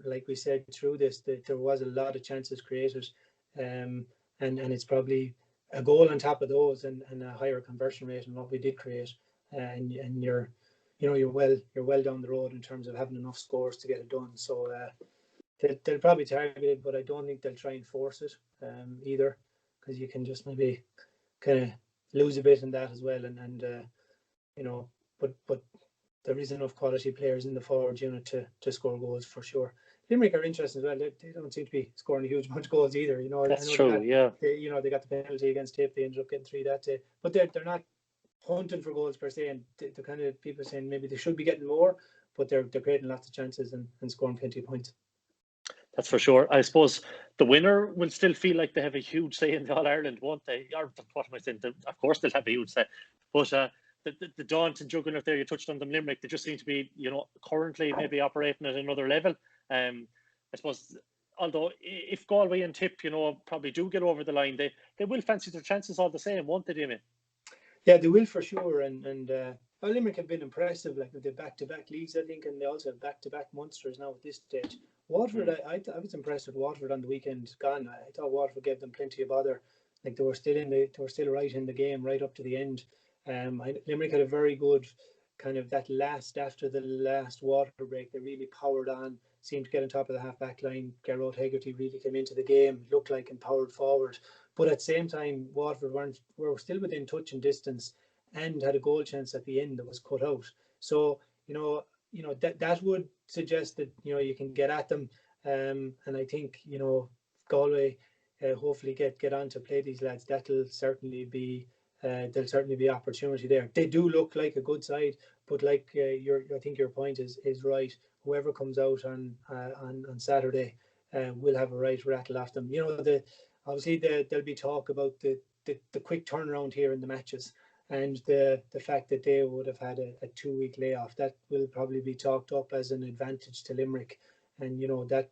like we said through this, that there was a lot of chances created, and it's probably a goal on top of those and a higher conversion rate than what we did create. And you're well down the road in terms of having enough scores to get it done. So they'll probably target it, but I don't think they'll try and force it either, because you can just maybe kind of lose a bit in that as well. And but there is enough quality players in the forward unit to score goals for sure. Limerick are interesting as well. They don't seem to be scoring a huge amount of goals either. That's true. They got the penalty against Tip. They ended up getting 3 that day, but they're not hunting for goals per se, and the kind of people saying maybe they should be getting more, but they're creating lots of chances and scoring plenty of points. That's for sure. I suppose the winner will still feel like they have a huge say in the All-Ireland, won't they? Or what am I saying? Of course they'll have a huge say. But the Daunt and Juggernaut there, you touched on them, Limerick, they just seem to be, currently maybe operating at another level. I suppose, although if Galway and Tip, probably do get over the line, they will fancy their chances all the same, won't they, Damien? Yeah, they will for sure. And Limerick have been impressive, like with the back-to-back leagues, I think, and they also have back-to-back Munsters now at this stage. Waterford, I was impressed with Waterford on the weekend gone. I thought Waterford gave them plenty of bother. Like they were still right in the game right up to the end. Limerick had a very good kind of that after the last water break. They really powered on, seemed to get on top of the half-back line. Gerard Hegarty really came into the game, looked like, and powered forward. But at the same time, Waterford were still within touch and distance, and had a goal chance at the end that was cut out. So that would suggest that you can get at them, and I think Galway hopefully get on to play these lads. That'll certainly be there'll certainly be opportunity there. They do look like a good side, but like I think your point is right. Whoever comes out on Saturday will have a right rattle off them. Obviously there'll be talk about the quick turnaround here in the matches, and the fact that they would have had a 2-week layoff. That will probably be talked up as an advantage to Limerick, and that.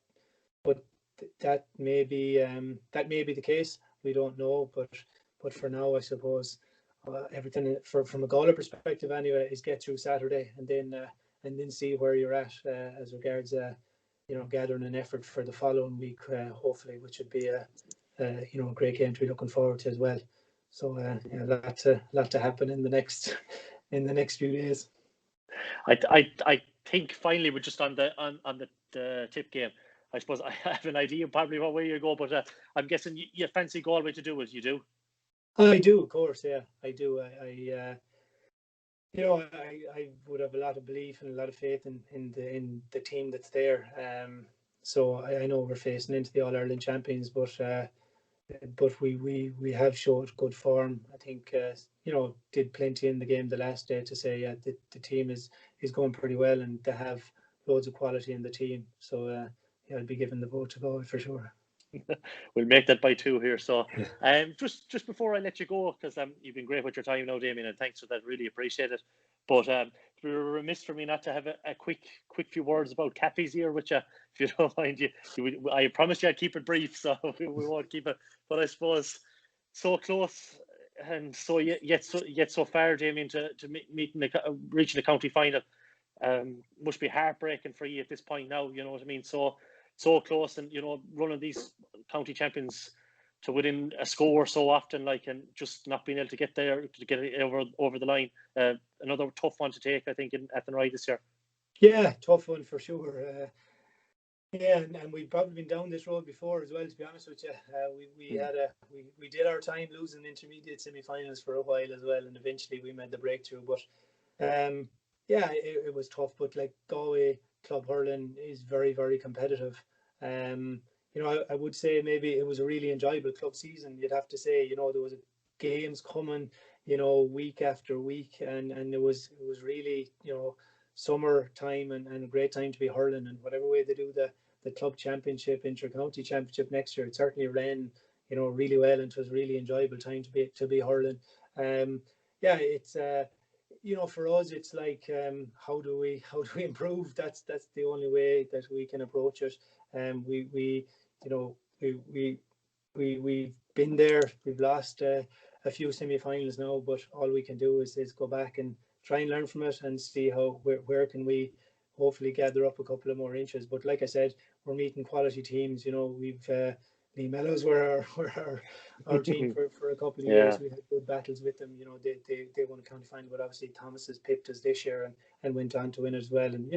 But that may be the case. We don't know, but for now, I suppose everything from a Galway perspective anyway is get through Saturday and then see where you're at as regards gathering an effort for the following week, hopefully, which would be a great game to be looking forward to as well. So lot to happen in the next few days. I think finally we're just on the tip game. I suppose I have an idea probably what way you go, but I'm guessing you fancy Galway to do it. You do? I do, of course. Yeah, I do. I would have a lot of belief and a lot of faith in the team that's there. So I know we're facing into the All Ireland champions, but we have showed good form. I think did plenty in the game the last day to say the team is going pretty well and they have loads of quality in the team. So I'll be giving the vote to Galway for sure. We'll make that by 2 here. So just before I let you go, because you've been great with your time now, Damien, and thanks for that. Really appreciate it. But it would be remiss for me not to have a quick few words about Cappy's here, which if you don't mind, I promised you I'd keep it brief, so we won't keep it. But I suppose so close and so yet so far, Damien, to reaching the county final must be heartbreaking for you at this point now. You know what I mean? So close, and running these county champions to within a score so often, and just not being able to get there, to get it over the line. Another tough one to take, I think, in Athenry this year. Yeah, tough one for sure. And we've probably been down this road before as well, to be honest with you. We did our time losing intermediate semi-finals for a while as well, and eventually we made the breakthrough. But it was tough. But Galway club hurling is very, very competitive. I would say maybe it was a really enjoyable club season. You'd have to say, there was games coming, week after week, and it was really, summer time and a great time to be hurling. And whatever way they do the club championship, inter-county championship next year, it certainly ran, really well, and it was really enjoyable time to be hurling. It's for us, it's like how do we improve? That's the only way that we can approach it. We've been there. We've lost a few semi-finals now, but all we can do is go back and try and learn from it and see where can we hopefully gather up a couple of more inches. But like I said, we're meeting quality teams. We've Lee Mellows were our team for a couple of years. We had good battles with them. They won a county final, but obviously Thomas has picked us this year and went on to win as well. And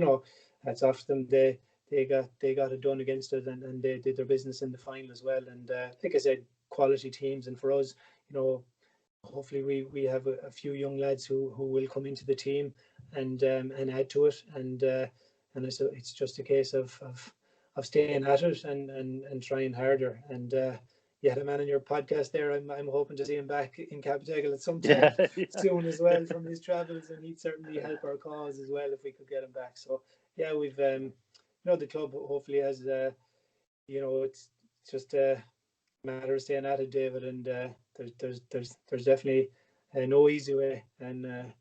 that's off them. They got it done against us, and they did their business in the final as well. And like I said, quality teams. And for us, hopefully we have a few young lads who will come into the team and add to it. And it's just a case of staying at it and trying harder. And you had a man on your podcast there. I'm hoping to see him back in Capitegal at some time soon as well from his travels, and he'd certainly help our cause as well if we could get him back. So we've the club hopefully has it's just a matter of staying at it, David, and there's definitely no easy way, and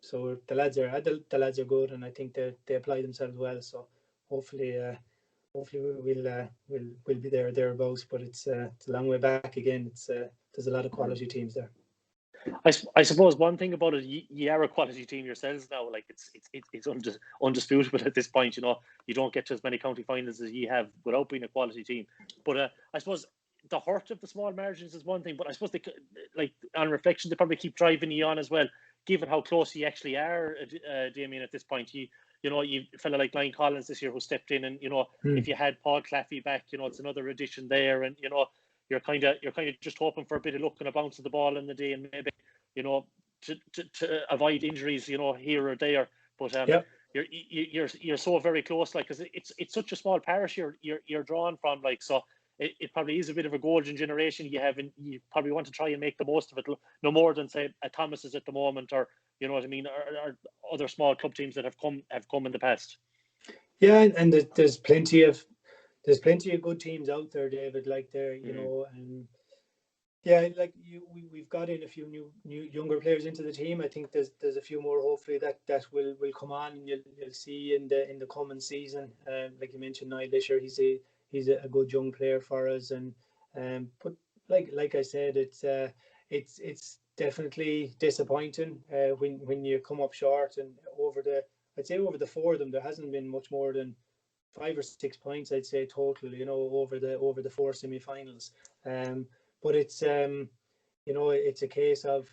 so the lads are good, and I think they apply themselves well. So hopefully we'll be thereabouts, but it's a long way back again. There's a lot of quality teams there. I suppose one thing about it, you are a quality team yourselves now. It's undisputable at this point. You don't get to as many county finals as you have without being a quality team. But I suppose the hurt of the small margins is one thing, but I suppose they, on reflection, they probably keep driving you on as well, given how close you actually are, Damien, at this point. You a fella like Lion Collins this year who stepped in, and if you had Paul Claffey back, it's another addition there, and you're kind of just hoping for a bit of luck and a bounce of the ball in the day, and maybe to avoid injuries, here or there. But you're so very close, because it's such a small parish you're drawn from, so it probably is a bit of a golden generation you have, and you probably want to try and make the most of it, no more than say a Thomas's at the moment, or what I mean, or other small club teams that have come in the past. Yeah, and there's plenty of good teams out there, David. And Yeah, like we've got in a few new younger players into the team. I think there's a few more hopefully that will come on, and you'll see in the coming season. Like you mentioned, Niall Lisher, he's a good young player for us, and but like I said, it's definitely disappointing when you come up short, and I'd say over the four of them there hasn't been much more than 5 or 6 points, I'd say total, over the four semi-finals. Um, but it's a case of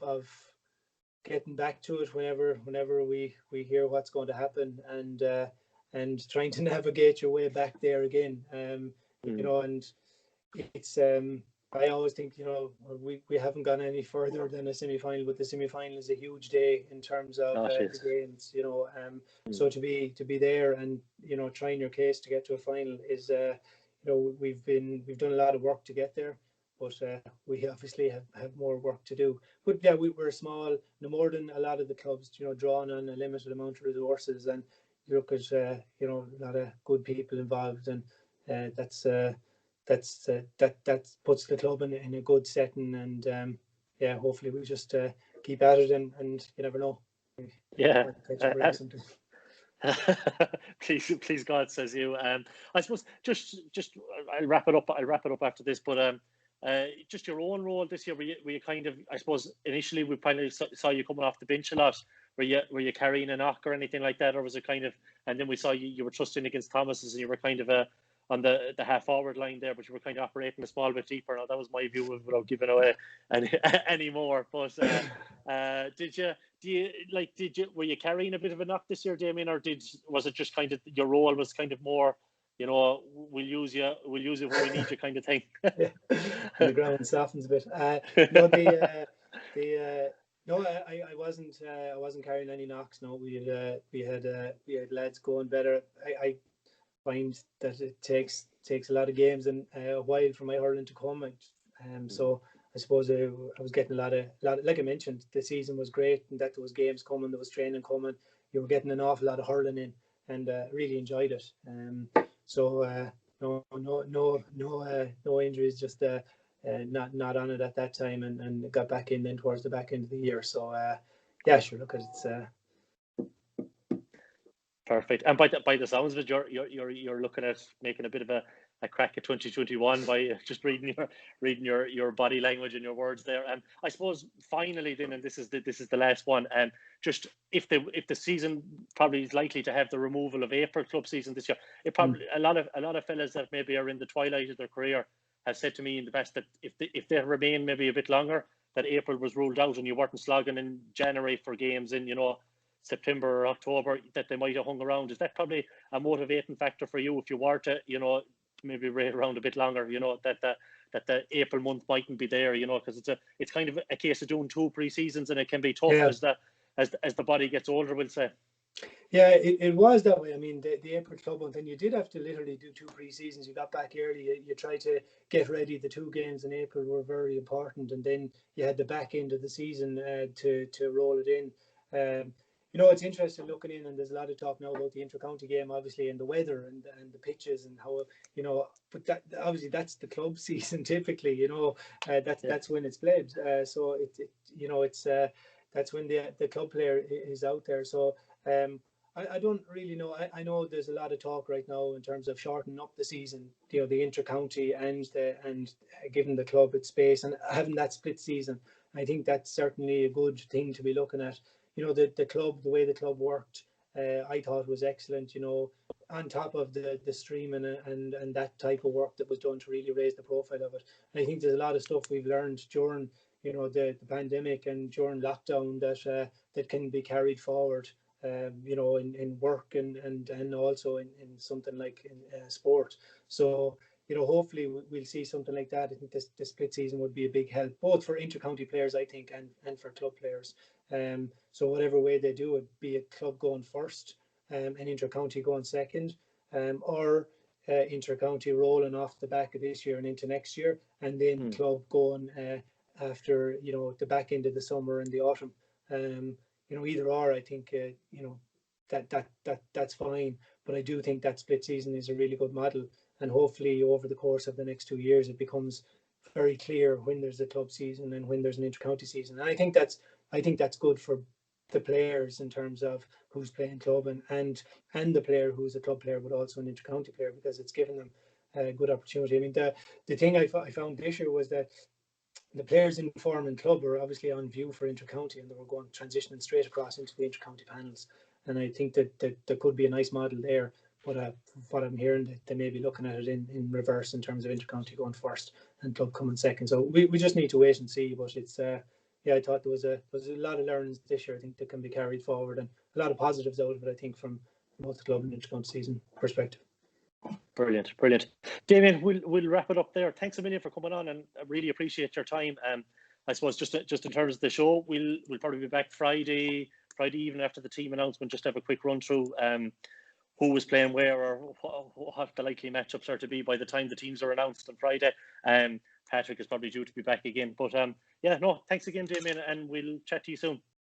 getting back to it whenever we hear what's going to happen, and trying to navigate your way back there again. And it's I always think we haven't gone any further than a semi-final, but the semi-final is a huge day in terms of Oh, the games. So to be there and trying your case to get to a final is we've done a lot of work to get there, but we obviously have more work to do. But yeah, we're small, no more than a lot of the clubs, drawing on a limited amount of resources, and you look at a lot of good people involved, and that puts the club in a good setting, and yeah, hopefully we just keep at it, and you never know, Yeah. might catch a break sometime. Please God, says you. I suppose just I'll wrap it up after this, but just your own role this year, were you kind of, I suppose initially we kind of saw you coming off the bench a lot. Were you carrying a knock or anything like that, or was it kind of, and then we saw you were trusting against Thomas's, and you were kind of on the half forward line there, but you were kind of operating a small bit deeper. Now that was my view without giving away any more. But were you carrying a bit of a knock this year, Damien, or was it just kind of your role was kind of more, we'll use you when we need you kind of thing? Yeah, the ground softens a bit. No, no, I wasn't carrying any knocks. No, we had lads going better. I find that it takes a lot of games and a while for my hurling to come. So I suppose I was getting a lot of, like I mentioned, the season was great, and that there was games coming, there was training coming. You were getting an awful lot of hurling in, and really enjoyed it. So no injuries, just not on it at that time, and got back in then towards the back end of the year. So yeah, sure. Look, it's perfect. And by the sounds of it, you're looking at making a bit of a crack at 2021 by just reading your body language and your words there. And I suppose finally then, and this is the last one, and just if the season probably is likely to have the removal of April club season this year, it probably a lot of fellas that maybe are in the twilight of their career have said to me in the past that if they remain maybe a bit longer, that April was ruled out and you weren't slogging in January for games in September or October, that they might have hung around. Is that probably a motivating factor for you if you were to, maybe wait around a bit longer, that the April month mightn't be there, because it's kind of a case of doing 2 pre-seasons, and it can be tough as the body gets older, we'll say. Yeah, it was that way. I mean, the April club month, and you did have to literally do 2 pre-seasons. You got back early. You tried to get ready. The 2 games in April were very important, and then you had the back end of the season to roll it in. It's interesting looking in, and there's a lot of talk now about the inter-county game, obviously, and the weather and the pitches and how But that obviously that's the club season typically. That's when it's played. So it's that's when the club player is out there. So. I don't really know. I know there's a lot of talk right now in terms of shortening up the season, the inter-county and giving the club its space and having that split season. I think that's certainly a good thing to be looking at. The club, the way the club worked, I thought was excellent. On top of the streaming and that type of work that was done to really raise the profile of it. And I think there's a lot of stuff we've learned during the pandemic and during lockdown that can be carried forward. In work and also in something like in sport. So, hopefully we'll see something like that. I think this split season would be a big help, both for inter-county players, I think, and for club players. So whatever way they do it, be it club going first, and inter-county going second, or inter-county rolling off the back of this year and into next year, and then club going after the back end of the summer and the autumn. Either or, I think that's fine. But I do think that split season is a really good model, and hopefully over the course of the next 2 years, it becomes very clear when there's a club season and when there's an inter-county season, and I think that's good for the players in terms of who's playing club and the player who's a club player but also an inter-county player, because it's given them a good opportunity. I mean, the thing I found this year was that the players in form and club were obviously on view for inter-county, and they were going transitioning straight across into the inter-county panels. And I think that there could be a nice model there. But what I'm hearing, they may be looking at it in reverse in terms of inter-county going first and club coming second. So we just need to wait and see. But it's I thought there was a lot of learnings this year, I think, that can be carried forward, and a lot of positives out of it, I think, from both the club and inter-county season perspective. Brilliant. Damien, we'll wrap it up there. Thanks a million for coming on, and I really appreciate your time. I suppose just in terms of the show, we'll probably be back Friday evening after the team announcement, just have a quick run through who was playing where, or what the likely matchups are to be by the time the teams are announced on Friday. Patrick is probably due to be back again. But thanks again, Damien, and we'll chat to you soon.